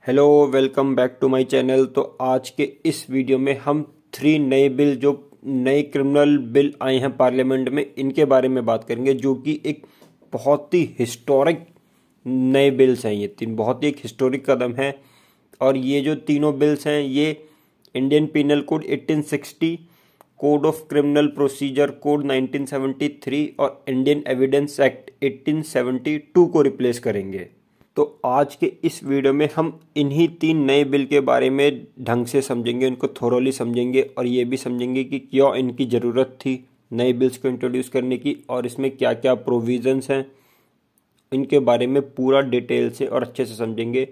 Hello, welcome back to my channel. तो आज के इस वीडियो में हम 3 नए बिल जो नए क्रिमिनल बिल आए हैं पार्लियामेंट में, इनके बारे में बात करेंगे, जो कि एक बहुत ही हिस्टोरिक नए बिल्स हैं। ये तीन बहुत ही एक हिस्टोरिक कदम है। और ये जो तीनों बिल्स हैं ये Indian penal code 1860, code of criminal procedure code 1973 और इंडियन एविडेंस एक्ट 1872 को रिप्लेस करेंगे। तो आज के इस वीडियो में हम इन्हीं 3 नए बिल के बारे में ढंग से समझेंगे, उनको थोरोली समझेंगे और ये भी समझेंगे कि क्यों इनकी ज़रूरत थी नए बिल्स को इंट्रोड्यूस करने की और इसमें क्या क्या प्रोविज़न्स हैं, इनके बारे में पूरा डिटेल से और अच्छे से समझेंगे।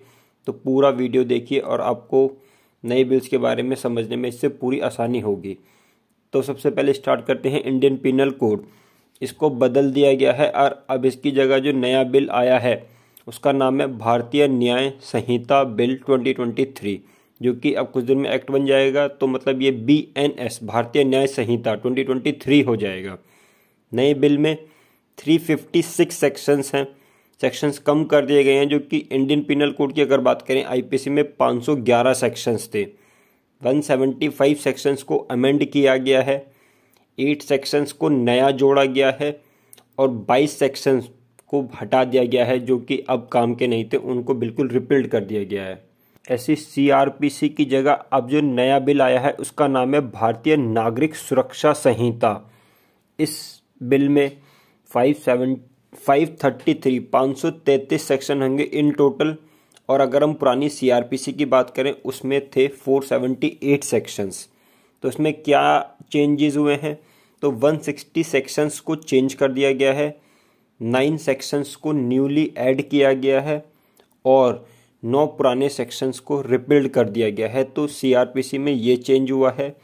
तो पूरा वीडियो देखिए और आपको नए बिल्स के बारे में समझने में इससे पूरी आसानी होगी। तो सबसे पहले स्टार्ट करते हैं इंडियन पिनल कोड। इसको बदल दिया गया है और अब इसकी जगह जो नया बिल आया है उसका नाम है भारतीय न्याय संहिता बिल 2023, जो कि अब कुछ दिन में एक्ट बन जाएगा। तो मतलब ये BNS भारतीय न्याय संहिता 2023 हो जाएगा। नए बिल में 356 सेक्शंस हैं। सेक्शंस कम कर दिए गए हैं, जो कि इंडियन पिनल कोड की अगर बात करें IPC में 511 सेक्शंस थे। 175 सेक्शंस को अमेंड किया गया है, 8 सेक्शंस को नया जोड़ा गया है और 22 सेक्शंस को हटा दिया गया है जो कि अब काम के नहीं थे, उनको बिल्कुल रिपील्ड कर दिया गया है। ऐसी CRPC की जगह अब जो नया बिल आया है उसका नाम है भारतीय नागरिक सुरक्षा संहिता। इस बिल में 533 सेक्शन होंगे इन टोटल, और अगर हम पुरानी CRPC की बात करें उसमें थे 478 सेक्शंस। तो इसमें क्या चेंजेस हुए हैं? तो 160 सेक्शंस को चेंज कर दिया गया है, 9 सेक्शंस को न्यूली ऐड किया गया है और 9 पुराने सेक्शंस को रिपील्ड कर दिया गया है। तो CRPC में ये चेंज हुआ है।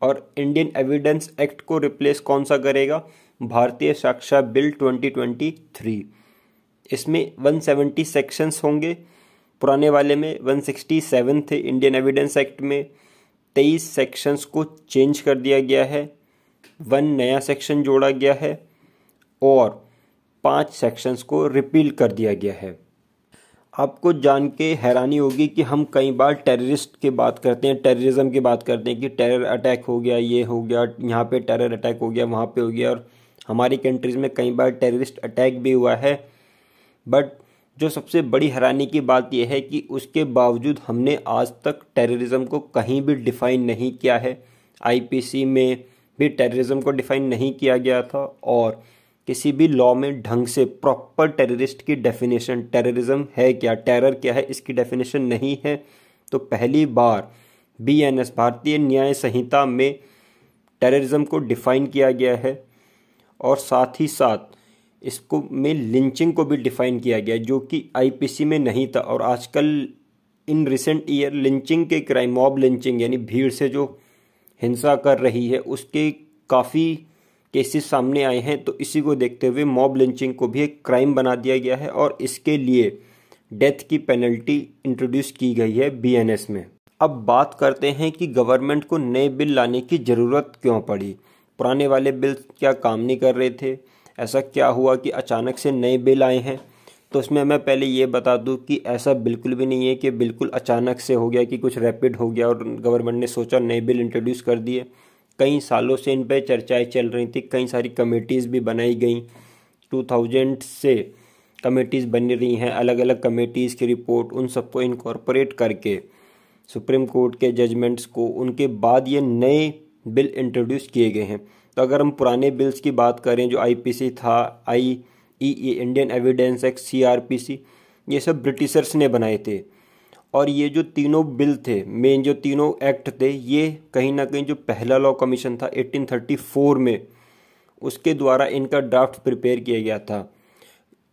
और इंडियन एविडेंस एक्ट को रिप्लेस कौन सा करेगा? भारतीय साक्ष्य बिल 2023। इसमें 170 सेक्शंस होंगे, पुराने वाले में 167 थे। इंडियन एविडेंस एक्ट में 23 सेक्शंस को चेंज कर दिया गया है, 1 नया सेक्शन जोड़ा गया है और 5 सेक्शंस को रिपील कर दिया गया है। आपको जान के हैरानी होगी कि हम कई बार टेररिस्ट की बात करते हैं, टेररिज्म की बात करते हैं कि टेरर अटैक हो गया, ये हो गया, यहाँ पे टेरर अटैक हो गया, वहाँ पे हो गया, और हमारी कंट्रीज़ में कई बार टेररिस्ट अटैक भी हुआ है। बट जो सबसे बड़ी हैरानी की बात यह है कि उसके बावजूद हमने आज तक टेररिज्म को कहीं भी डिफ़ाइन नहीं किया है। IPC में भी टेररिज्म को डिफ़ाइन नहीं किया गया था और किसी भी लॉ में ढंग से प्रॉपर टेररिस्ट की डेफिनेशन, टेररिज्म है क्या, टेरर क्या है, इसकी डेफिनेशन नहीं है। तो पहली बार BNS भारतीय न्याय संहिता में टेररिज्म को डिफ़ाइन किया गया है और साथ ही साथ इसको में लिंचिंग को भी डिफ़ाइन किया गया जो कि IPC में नहीं था। और आजकल इन रिसेंट ईयर लिंचिंग के क्राइम, मॉब लिंचिंग यानी भीड़ से जो हिंसा कर रही है, उसके काफ़ी केसेस सामने आए हैं। तो इसी को देखते हुए मॉब लिंचिंग को भी एक क्राइम बना दिया गया है और इसके लिए डेथ की पेनल्टी इंट्रोड्यूस की गई है BNS में। अब बात करते हैं कि गवर्नमेंट को नए बिल लाने की ज़रूरत क्यों पड़ी। पुराने वाले बिल क्या काम नहीं कर रहे थे? ऐसा क्या हुआ कि अचानक से नए बिल आए हैं? तो उसमें मैं पहले ये बता दूं कि ऐसा बिल्कुल भी नहीं है कि बिल्कुल अचानक से हो गया, कि कुछ रैपिड हो गया और गवर्नमेंट ने सोचा नए बिल इंट्रोड्यूस कर दिए। कई सालों से इन पर चर्चाएं चल रही थी, कई सारी कमेटीज़ भी बनाई गई। 2000 से कमेटीज़ बन रही हैं, अलग अलग कमेटीज़ की रिपोर्ट, उन सबको इनकॉर्पोरेट करके सुप्रीम कोर्ट के जजमेंट्स को, उनके बाद ये नए बिल इंट्रोड्यूस किए गए हैं। तो अगर हम पुराने बिल्स की बात करें जो IPC था, IEA Indian evidence act, CRPC, ये सब ब्रिटिशर्स ने बनाए थे। और ये जो तीनों बिल थे, मेन जो तीनों एक्ट थे, ये कहीं ना कहीं जो पहला लॉ कमीशन था 1834 में, उसके द्वारा इनका ड्राफ्ट प्रिपेयर किया गया था।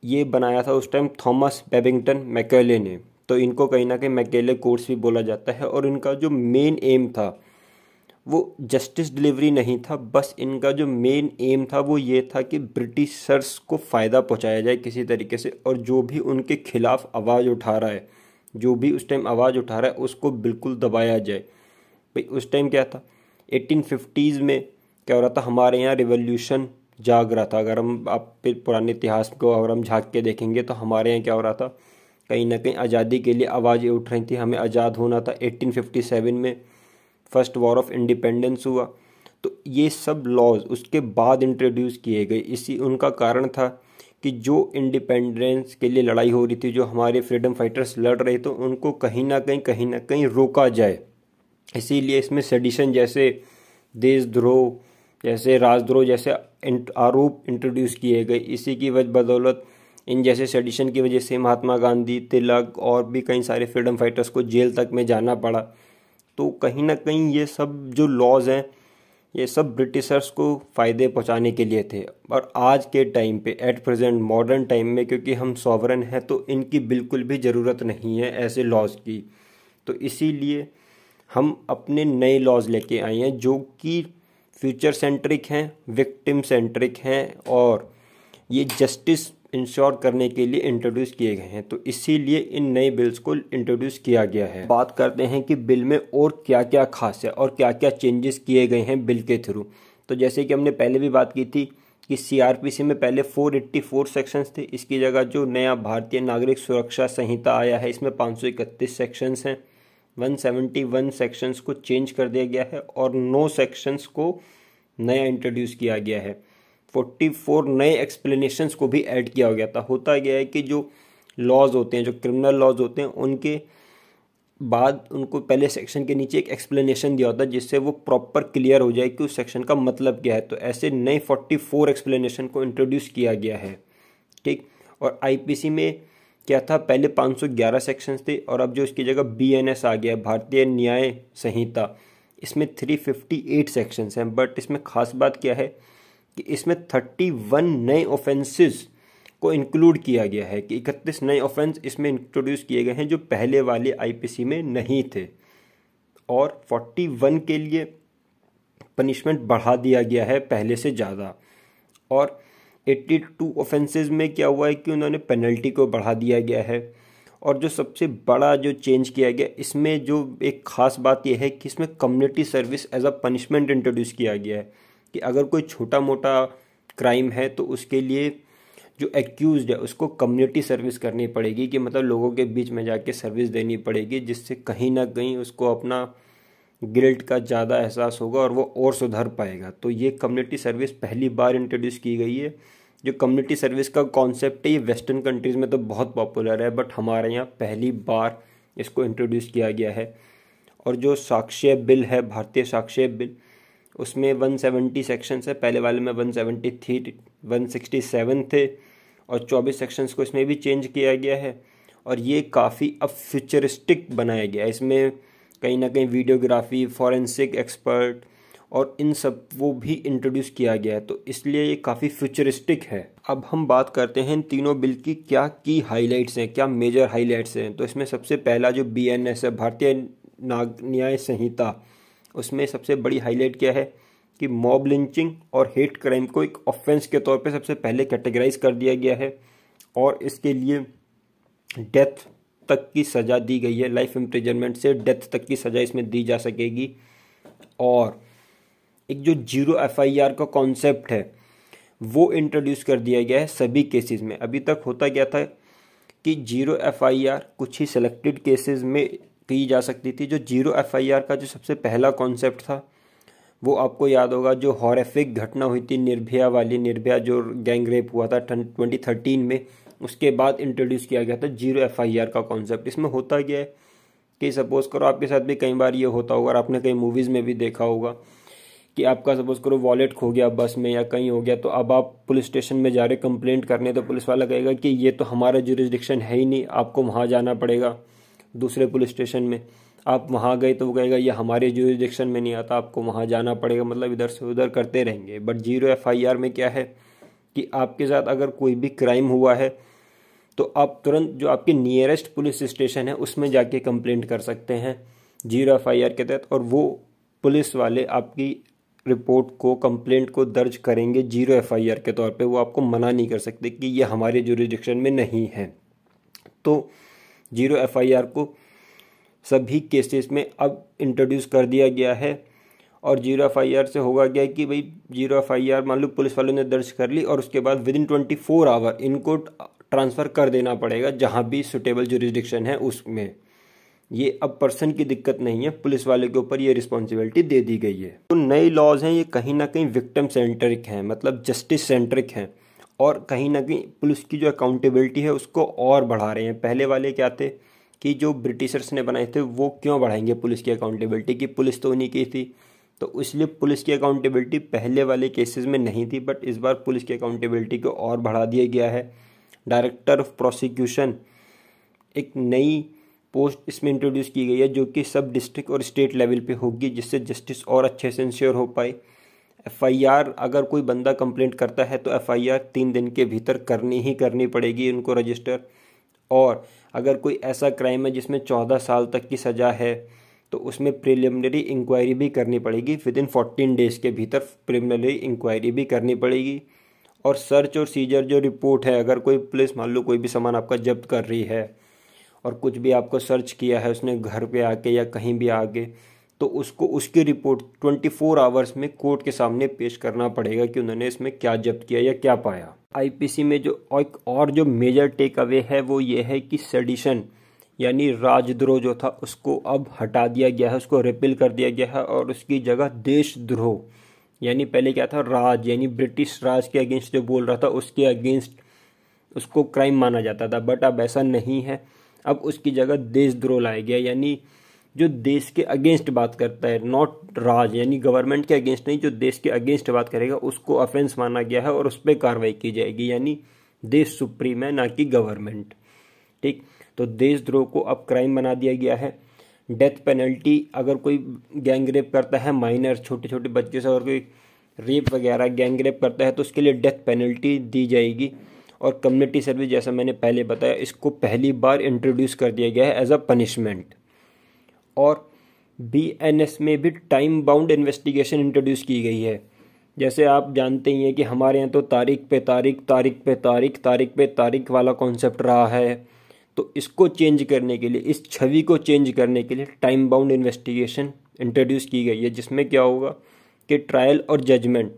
ये बनाया था उस टाइम थॉमस बेबिंगटन मैकेले ने। तो इनको कहीं ना कहीं मैकेले कोर्ट्स भी बोला जाता है। और इनका जो मेन एम था वो जस्टिस डिलीवरी नहीं था, बस इनका जो मेन एम था वो ये था कि ब्रिटिशर्स को फ़ायदा पहुंचाया जाए किसी तरीके से, और जो भी उनके खिलाफ आवाज़ उठा रहा है, जो भी उस टाइम आवाज़ उठा रहा है, उसको बिल्कुल दबाया जाए। भाई उस टाइम क्या था, 1850s में क्या हो रहा था, हमारे यहाँ रिवॉल्यूशन जाग रहा था। अगर हम आप पुराने इतिहास को अगर हम झांक के देखेंगे तो हमारे यहाँ क्या हो रहा था, कहीं ना कहीं आज़ादी के लिए आवाज़ें उठ रही थी, हमें आज़ाद होना था। 1857 में फर्स्ट वॉर ऑफ इंडिपेंडेंस हुआ। तो ये सब लॉज उसके बाद इंट्रोड्यूस किए गए। इसी उनका कारण था कि जो इंडिपेंडेंस के लिए लड़ाई हो रही थी, जो हमारे फ्रीडम फाइटर्स लड़ रहे थे, उनको कहीं ना कहीं रोका जाए। इसीलिए इसमें सेडिशन जैसे देशद्रोह, जैसे राजद्रोह जैसे आरोप इंट्रोड्यूस किए गए। इसी की बदौलत इन जैसे सेडिशन की वजह से महात्मा गांधी, तिलक और भी कई सारे फ्रीडम फाइटर्स को जेल तक में जाना पड़ा। तो कहीं ना कहीं ये सब जो लॉज हैं ये सब ब्रिटिशर्स को फ़ायदे पहुंचाने के लिए थे। और आज के टाइम पे एट प्रेजेंट मॉडर्न टाइम में क्योंकि हम सॉवरन हैं तो इनकी बिल्कुल भी ज़रूरत नहीं है ऐसे लॉज की। तो इसीलिए हम अपने नए लॉज लेके आए हैं जो कि फ्यूचर सेंट्रिक हैं, विक्टिम सेंट्रिक हैं और ये जस्टिस इंश्योर करने के लिए इंट्रोड्यूस किए गए हैं। तो इसीलिए इन नए बिल्स को इंट्रोड्यूस किया गया है। बात करते हैं कि बिल में और क्या क्या खास है और क्या क्या चेंजेस किए गए हैं बिल के थ्रू। तो जैसे कि हमने पहले भी बात की थी कि सीआरपीसी में पहले 484 सेक्शंस थे, इसकी जगह जो नया भारतीय नागरिक सुरक्षा संहिता आया है इसमें 531 सेक्शंस हैं। 171 सेक्शंस को चेंज कर दिया गया है और 9 सेक्शंस को नया इंट्रोड्यूस किया गया है। 44 नए एक्सप्लेनेशंस को भी ऐड किया गया था। होता गया है कि जो लॉज होते हैं, जो क्रिमिनल लॉज होते हैं, उनके बाद उनको पहले सेक्शन के नीचे एक एक्सप्लेनेशन दिया होता है जिससे वो प्रॉपर क्लियर हो जाए कि उस सेक्शन का मतलब क्या है। तो ऐसे नए 44 एक्सप्लेनेशन को इंट्रोड्यूस किया गया है। ठीक। और आईपीसी में क्या था, पहले 511 सेक्शंस थे और अब जो इसकी जगह बीएनएस आ गया, भारतीय न्याय संहिता, इसमें 358 सेक्शंस हैं। बट इसमें खास बात क्या है कि इसमें 31 नए ऑफेंसेस को इंक्लूड किया गया है कि 31 नए ऑफेंस इसमें इंट्रोड्यूस किए गए हैं जो पहले वाले आईपीसी में नहीं थे। और 41 के लिए पनिशमेंट बढ़ा दिया गया है पहले से ज़्यादा। और 82 ऑफेंसेस में क्या हुआ है कि उन्होंने पेनल्टी को बढ़ा दिया गया है। और जो सबसे बड़ा जो चेंज किया गया इसमें जो एक ख़ास बात यह है कि इसमें community service as a punishment introduce किया गया है कि अगर कोई छोटा मोटा क्राइम है तो उसके लिए जो एक्यूज्ड है उसको कम्युनिटी सर्विस करनी पड़ेगी, कि मतलब लोगों के बीच में जाके सर्विस देनी पड़ेगी, जिससे कहीं ना कहीं उसको अपना गिल्ट का ज़्यादा एहसास होगा और वो और सुधर पाएगा। तो ये कम्युनिटी सर्विस पहली बार इंट्रोड्यूस की गई है। जो कम्युनिटी सर्विस का कॉन्सेप्ट है ये वेस्टर्न कंट्रीज़ में तो बहुत पॉपुलर है, बट हमारे यहाँ पहली बार इसको इंट्रोड्यूस किया गया है। और जो साक्ष्य बिल है, भारतीय साक्ष्य बिल, उसमें 170 सेक्शंस है। पहले वाले में 173 167 थे और 24 सेक्शंस को इसमें भी चेंज किया गया है। और ये काफ़ी अब फ्यूचरिस्टिक बनाया गया है। इसमें कहीं ना कहीं वीडियोग्राफी, फॉरेंसिक एक्सपर्ट और इन सब वो भी इंट्रोड्यूस किया गया है। तो इसलिए ये काफ़ी फ्यूचरिस्टिक है। अब हम बात करते हैं इन तीनों बिल की क्या की हाइलाइट्स हैं, क्या मेजर हाइलाइट्स हैं। तो इसमें सबसे पहला जो बीएनएस है, भारतीय न्याय संहिता, उसमें सबसे बड़ी हाईलाइट क्या है कि मॉब लिंचिंग और हेट क्राइम को एक ऑफेंस के तौर पे सबसे पहले कैटेगराइज कर दिया गया है और इसके लिए डेथ तक की सज़ा दी गई है। लाइफ इम्प्रिजनमेंट से डेथ तक की सज़ा इसमें दी जा सकेगी। और एक जो जीरो एफआईआर का कॉन्सेप्ट है वो इंट्रोड्यूस कर दिया गया है सभी केसेस में। अभी तक होता क्या था कि जीरो एफआईआर कुछ ही सिलेक्टेड केसेस में की जा सकती थी। जो जीरो एफआईआर का जो सबसे पहला कॉन्सेप्ट था वो आपको याद होगा, जो हॉरिफिक घटना हुई थी निर्भया वाली, निर्भया जो गैंग रेप हुआ था 2013 में, उसके बाद इंट्रोड्यूस किया गया था जीरो एफआईआर का कॉन्सेप्ट। इसमें होता क्या है कि सपोज करो आपके साथ भी कई बार ये होता होगा और आपने कई मूवीज़ में भी देखा होगा कि आपका सपोज करो वॉलेट खो गया बस में या कहीं हो गया, तो अब आप पुलिस स्टेशन में जा रहे कंप्लेंट करने, तो पुलिस वाला कहेगा कि ये तो हमारा जुरिस्डिक्शन है ही नहीं, आपको वहाँ जाना पड़ेगा दूसरे पुलिस स्टेशन में। आप वहाँ गए तो वो कहेगा ये हमारे जुरिस्डिक्शन में नहीं आता, आपको वहाँ जाना पड़ेगा, मतलब इधर से उधर करते रहेंगे। बट जीरो एफआईआर में क्या है कि आपके साथ अगर कोई भी क्राइम हुआ है तो आप तुरंत जो आपके नियरेस्ट पुलिस स्टेशन है उसमें जाके कंप्लेंट कर सकते हैं जीरो एफआईआर के तहत, और वो पुलिस वाले आपकी रिपोर्ट को, कंप्लेंट को दर्ज करेंगे जीरो एफआईआर के तौर पे। वो आपको मना नहीं कर सकते कि ये हमारे जुरिस्डिक्शन में नहीं है। तो जीरो एफआईआर को सभी केसेस में अब इंट्रोड्यूस कर दिया गया है। और जीरो एफआईआर से होगा क्या कि भाई जीरो एफआईआर मान लो पुलिस वालों ने दर्ज कर ली और उसके बाद विदिन 24 आवर इनको ट्रांसफ़र कर देना पड़ेगा जहाँ भी सुटेबल जुरिस्डिक्शन है उसमें। ये अब पर्सन की दिक्कत नहीं है, पुलिस वाले के ऊपर ये रिस्पॉन्सिबिलिटी दे दी गई है। तो नए लॉज हैं ये कहीं ना कहीं विक्टिम सेंट्रिक हैं, मतलब जस्टिस सेंट्रिक हैं, और कहीं ना कहीं पुलिस की जो अकाउंटेबिलिटी है उसको और बढ़ा रहे हैं। पहले वाले क्या थे कि जो ब्रिटिशर्स ने बनाए थे वो क्यों बढ़ाएंगे पुलिस की अकाउंटेबिलिटी, की पुलिस तो उन्हीं की थी, तो इसलिए पुलिस की अकाउंटेबिलिटी पहले वाले केसेस में नहीं थी, बट इस बार पुलिस की अकाउंटेबिलिटी को और बढ़ा दिया गया है। डायरेक्टर ऑफ प्रोसिक्यूशन एक नई पोस्ट इसमें इंट्रोड्यूस की गई है जो कि सब डिस्ट्रिक्ट और स्टेट लेवल पे होगी, जिससे जस्टिस और अच्छे से इंश्योर हो पाए। एफआईआर अगर कोई बंदा कंप्लेंट करता है तो एफआईआर 3 दिन के भीतर करनी पड़ेगी उनको रजिस्टर। और अगर कोई ऐसा क्राइम है जिसमें 14 साल तक की सज़ा है तो उसमें प्रिलिमिनरी इंक्वायरी भी करनी पड़ेगी, विद इन 14 डेज़ के भीतर प्रिलिमिनरी इंक्वायरी भी करनी पड़ेगी। और सर्च और सीजर जो रिपोर्ट है, अगर कोई पुलिस मान लो कोई भी सामान आपका जब्त कर रही है और कुछ भी आपको सर्च किया है उसने घर पे आके या कहीं भी आके, तो उसको उसकी रिपोर्ट 24 आवर्स में कोर्ट के सामने पेश करना पड़ेगा कि उन्होंने इसमें क्या जब्त किया या क्या पाया। आईपीसी में जो एक और जो मेजर टेक अवे है वो ये है कि सेडिशन यानी राजद्रोह जो था उसको अब हटा दिया गया है, उसको रिपील कर दिया गया है, और उसकी जगह देशद्रोह यानी पहले क्या था, राज यानी ब्रिटिश राज के अगेंस्ट जो बोल रहा था उसके अगेंस्ट उसको क्राइम माना जाता था, बट अब ऐसा नहीं है। अब उसकी जगह देशद्रोह लाया गया, यानी जो देश के अगेंस्ट बात करता है, नॉट राज यानी गवर्नमेंट के अगेंस्ट नहीं, जो देश के अगेंस्ट बात करेगा उसको ऑफेंस माना गया है और उस पर कार्रवाई की जाएगी, यानी देश सुप्रीम है ना कि गवर्नमेंट। ठीक, तो देशद्रोह को अब क्राइम बना दिया गया है। डेथ पेनल्टी अगर कोई गैंग रेप करता है, माइनर छोटे छोटे बच्चे से अगर कोई रेप वगैरह गैंग रेप करता है तो उसके लिए डेथ पेनल्टी दी जाएगी। और कम्युनिटी सर्विस जैसा मैंने पहले बताया इसको पहली बार इंट्रोड्यूस कर दिया गया है एज अ पनिशमेंट। और बीएनएस में भी टाइम बाउंड इन्वेस्टिगेशन इंट्रोड्यूस की गई है। जैसे आप जानते ही हैं कि हमारे यहाँ तो तारीख पे तारीख वाला कॉन्सेप्ट रहा है, तो इसको चेंज करने के लिए, इस छवि को चेंज करने के लिए टाइम बाउंड इन्वेस्टिगेशन इंट्रोड्यूस की गई है, जिसमें क्या होगा कि ट्रायल और जजमेंट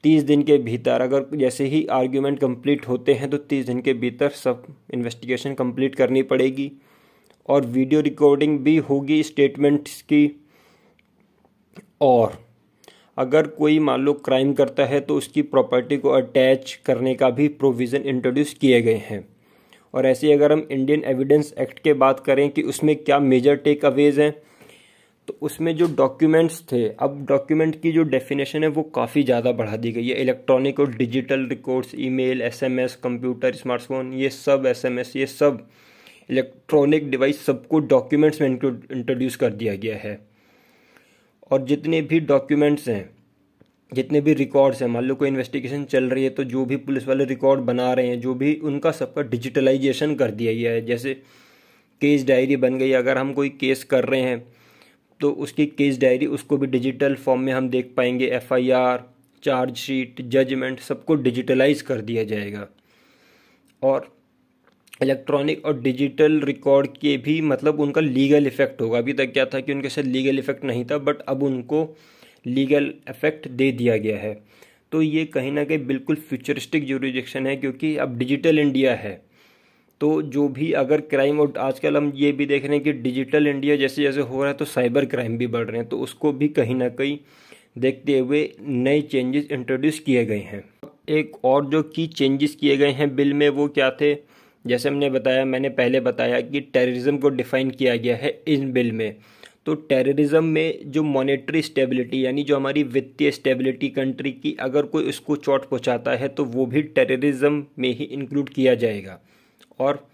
30 दिन के भीतर, अगर जैसे ही आर्ग्यूमेंट कंप्लीट होते हैं तो 30 दिन के भीतर सब इन्वेस्टिगेशन कंप्लीट करनी पड़ेगी। और वीडियो रिकॉर्डिंग भी होगी स्टेटमेंट्स की। और अगर कोई मान लो क्राइम करता है तो उसकी प्रॉपर्टी को अटैच करने का भी प्रोविज़न इंट्रोड्यूस किए गए हैं। और ऐसे ही अगर हम इंडियन एविडेंस एक्ट के बात करें कि उसमें क्या मेजर टेक अवेज हैं, तो उसमें जो डॉक्यूमेंट्स थे, अब डॉक्यूमेंट की जो डेफिनेशन है वो काफ़ी ज़्यादा बढ़ा दी गई है। इलेक्ट्रॉनिक और digital records, email, SMS, computer, smartphone, ये सब एसएमएस, ये सब इलेक्ट्रॉनिक डिवाइस सबको डॉक्यूमेंट्स में इंट्रोड्यूस कर दिया गया है। और जितने भी डॉक्यूमेंट्स हैं, जितने भी रिकॉर्ड्स हैं, मान लो कोई इन्वेस्टिगेशन चल रही है तो जो भी पुलिस वाले रिकॉर्ड बना रहे हैं, जो भी उनका सबका डिजिटलाइजेशन कर दिया गया है। जैसे केस डायरी बन गई, अगर हम कोई केस कर रहे हैं तो उसकी केस डायरी उसको भी डिजिटल फॉर्म में हम देख पाएंगे। एफआईआर, चार्जशीट, जजमेंट सबको डिजिटलाइज कर दिया जाएगा। और इलेक्ट्रॉनिक और डिजिटल रिकॉर्ड के भी मतलब उनका लीगल इफेक्ट होगा। अभी तक क्या था कि उनके साथ लीगल इफेक्ट नहीं था, बट अब उनको लीगल इफेक्ट दे दिया गया है। तो ये कहीं ना कहीं बिल्कुल फ्यूचरिस्टिक ज्यूरिडिक्शन है, क्योंकि अब डिजिटल इंडिया है। तो जो भी अगर क्राइम, और आजकल हम ये भी देख रहे हैं कि डिजिटल इंडिया जैसे जैसे हो रहा है तो साइबर क्राइम भी बढ़ रहे हैं, तो उसको भी कहीं ना कहीं देखते हुए नए चेंजेस इंट्रोड्यूस किए गए हैं। एक और जो की चेंजेस किए गए हैं बिल में वो क्या थे, जैसे मैंने पहले बताया कि टेररिज्म को डिफाइन किया गया है इस बिल में। तो टेररिज्म में जो मॉनेटरी स्टेबिलिटी यानी जो हमारी वित्तीय स्टेबिलिटी कंट्री की, अगर कोई उसको चोट पहुंचाता है तो वो भी टेररिज्म में ही इंक्लूड किया जाएगा। और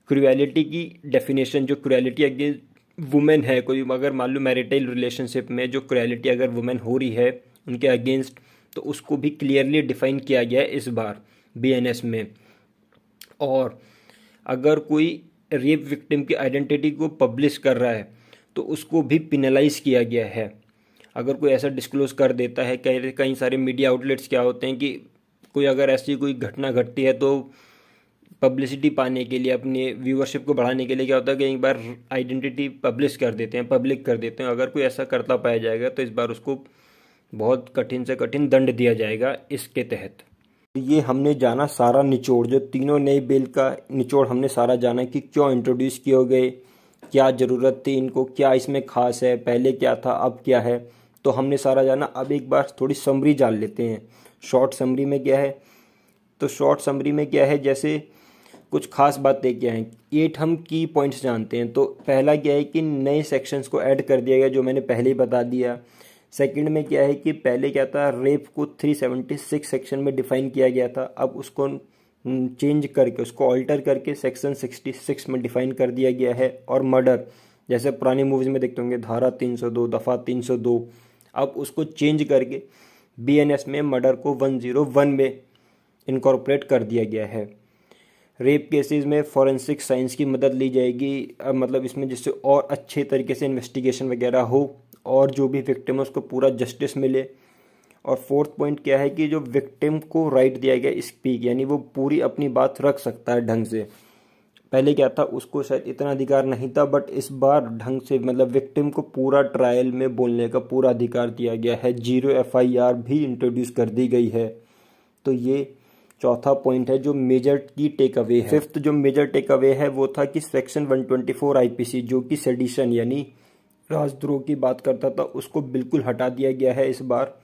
क्रुएलिटी की डेफिनेशन, जो क्रुएलिटी अगेंस्ट वुमेन है, कोई अगर मान लो मैरिटाइल रिलेशनशिप में जो क्रुएलिटी अगर वुमेन हो रही है उनके अगेंस्ट, तो उसको भी क्लियरली डिफाइन किया गया है इस बार बीएनएस में। और अगर कोई रेप विक्टिम की आइडेंटिटी को पब्लिश कर रहा है तो उसको भी पिनलाइज किया गया है। अगर कोई ऐसा डिस्क्लोज कर देता है, कई सारे मीडिया आउटलेट्स क्या होते हैं कि कोई अगर ऐसी कोई घटना घटती है तो पब्लिसिटी पाने के लिए, अपने व्यूअरशिप को बढ़ाने के लिए क्या होता है कि एक बार आइडेंटिटी पब्लिश कर देते हैं, पब्लिक कर देते हैं। अगर कोई ऐसा करता पाया जाएगा तो इस बार उसको बहुत कठिन से कठिन दंड दिया जाएगा इसके तहत। ये हमने जाना सारा निचोड़, जो तीनों नए बिल का निचोड़ हमने सारा जाना कि क्यों इंट्रोड्यूस किए गए, क्या ज़रूरत थी इनको, क्या इसमें खास है, पहले क्या था अब क्या है, तो हमने सारा जाना। अब एक बार थोड़ी समरी जान लेते हैं। शॉर्ट समरी में क्या है, तो शॉर्ट समरी में क्या है, जैसे कुछ खास बातें क्या हैं, 8 हम की पॉइंट्स जानते हैं। तो पहला क्या है कि नए सेक्शंस को ऐड कर दिया गया, जो मैंने पहले ही बता दिया। सेकंड में क्या है कि पहले क्या था, रेप को 376 सेक्शन में डिफाइन किया गया था, अब उसको चेंज करके, उसको ऑल्टर करके सेक्शन 66 में डिफाइन कर दिया गया है। और मर्डर, जैसे पुरानी मूवीज में देखते होंगे धारा 302, दफ़ा 302, अब उसको चेंज करके BNS में मर्डर को 101 में इनकॉर्पोरेट कर दिया गया है। रेप केसेस में फॉरेंसिक साइंस की मदद ली जाएगी, मतलब इसमें जिससे और अच्छे तरीके से इन्वेस्टिगेशन वगैरह हो और जो भी विक्टिम है उसको पूरा जस्टिस मिले। और फोर्थ पॉइंट क्या है कि जो विक्टिम को राइट दिया गया स्पीक, यानी वो पूरी अपनी बात रख सकता है ढंग से। पहले क्या था, उसको शायद इतना अधिकार नहीं था, बट इस बार ढंग से मतलब विक्टिम को पूरा ट्रायल में बोलने का पूरा अधिकार दिया गया है। 0 FIR भी इंट्रोड्यूस कर दी गई है। तो ये चौथा पॉइंट है जो मेजर की टेक अवे है। फिफ्थ जो मेजर टेक अवे है वो था कि सेक्शन 124 IPC जो कि सेडिशन यानी राजद्रोह की बात करता था, उसको बिल्कुल हटा दिया गया है इस बार।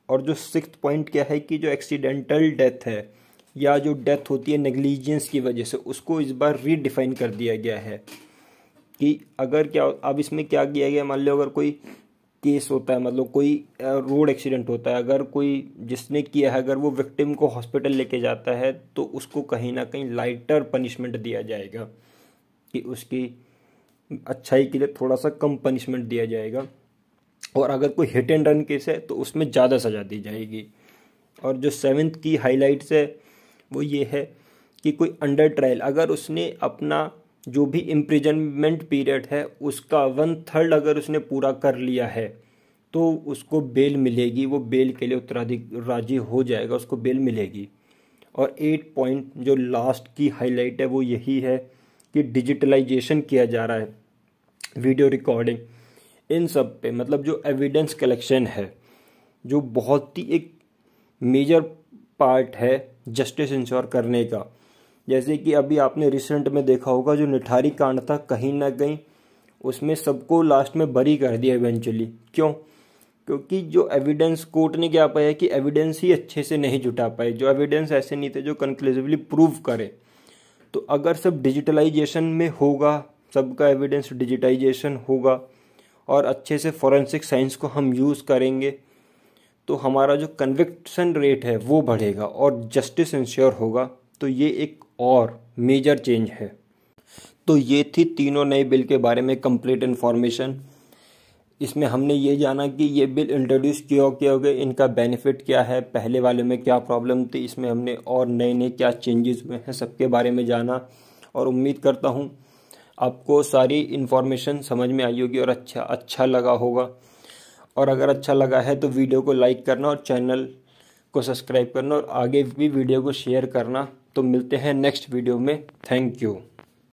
और जो सिक्स्थ पॉइंट क्या है कि जो एक्सीडेंटल डेथ है या जो डेथ होती है नेग्लिजेंस की वजह से, उसको इस बार रीडिफाइन कर दिया गया है कि अगर क्या, अब इसमें क्या किया गया, मान लो अगर कोई केस होता है, मतलब कोई रोड एक्सीडेंट होता है, अगर कोई जिसने किया है अगर वो विक्टिम को हॉस्पिटल लेके जाता है तो उसको कहीं ना कहीं लाइटर पनिशमेंट दिया जाएगा, कि उसकी अच्छाई के लिए थोड़ा सा कम पनिशमेंट दिया जाएगा। और अगर कोई हिट एंड रन केस है तो उसमें ज़्यादा सज़ा दी जाएगी। और जो सेवेंथ की हाईलाइट्स है वो ये है कि कोई अंडर ट्रायल अगर उसने अपना जो भी इम्प्रिजनमेंट पीरियड है उसका 1/3 अगर उसने पूरा कर लिया है तो उसको बेल मिलेगी, वो बेल के लिए उत्तराधिकारी राजी हो जाएगा, उसको बेल मिलेगी। और 8 पॉइंट जो लास्ट की हाईलाइट है वो यही है कि डिजिटलाइजेशन किया जा रहा है, वीडियो रिकॉर्डिंग इन सब पे, मतलब जो एविडेंस कलेक्शन है जो बहुत ही एक मेजर पार्ट है जस्टिस इंश्योर करने का। जैसे कि अभी आपने रिसेंट में देखा होगा जो निठारी कांड था, कहीं ना कहीं उसमें सबको लास्ट में बरी कर दिया इवेंचुअली। क्यों? क्योंकि जो एविडेंस कोर्ट ने क्या पाया कि एविडेंस ही अच्छे से नहीं जुटा पाए, जो एविडेंस ऐसे नहीं थे जो कंक्लूसिवली प्रूव करे। तो अगर सब डिजिटलाइजेशन में होगा, सबका एविडेंस डिजिटाइजेशन होगा और अच्छे से फॉरेंसिक साइंस को हम यूज़ करेंगे तो हमारा जो कन्विक्शन रेट है वो बढ़ेगा और जस्टिस इंश्योर होगा। तो ये एक और मेजर चेंज है। तो ये थी तीनों नए बिल के बारे में कंप्लीट इन्फॉर्मेशन। इसमें हमने ये जाना कि ये बिल इंट्रोड्यूस क्यों किए गए, इनका बेनिफिट क्या है, पहले वाले में क्या प्रॉब्लम थी, इसमें हमने और नए नए क्या चेंजेस हुए हैं सबके बारे में जाना। और उम्मीद करता हूँ आपको सारी इन्फॉर्मेशन समझ में आई होगी और अच्छा लगा होगा। और अगर अच्छा लगा है तो वीडियो को लाइक करना और चैनल को सब्सक्राइब करना और आगे भी वीडियो को शेयर करना। तो मिलते हैं नेक्स्ट वीडियो में। Thank you.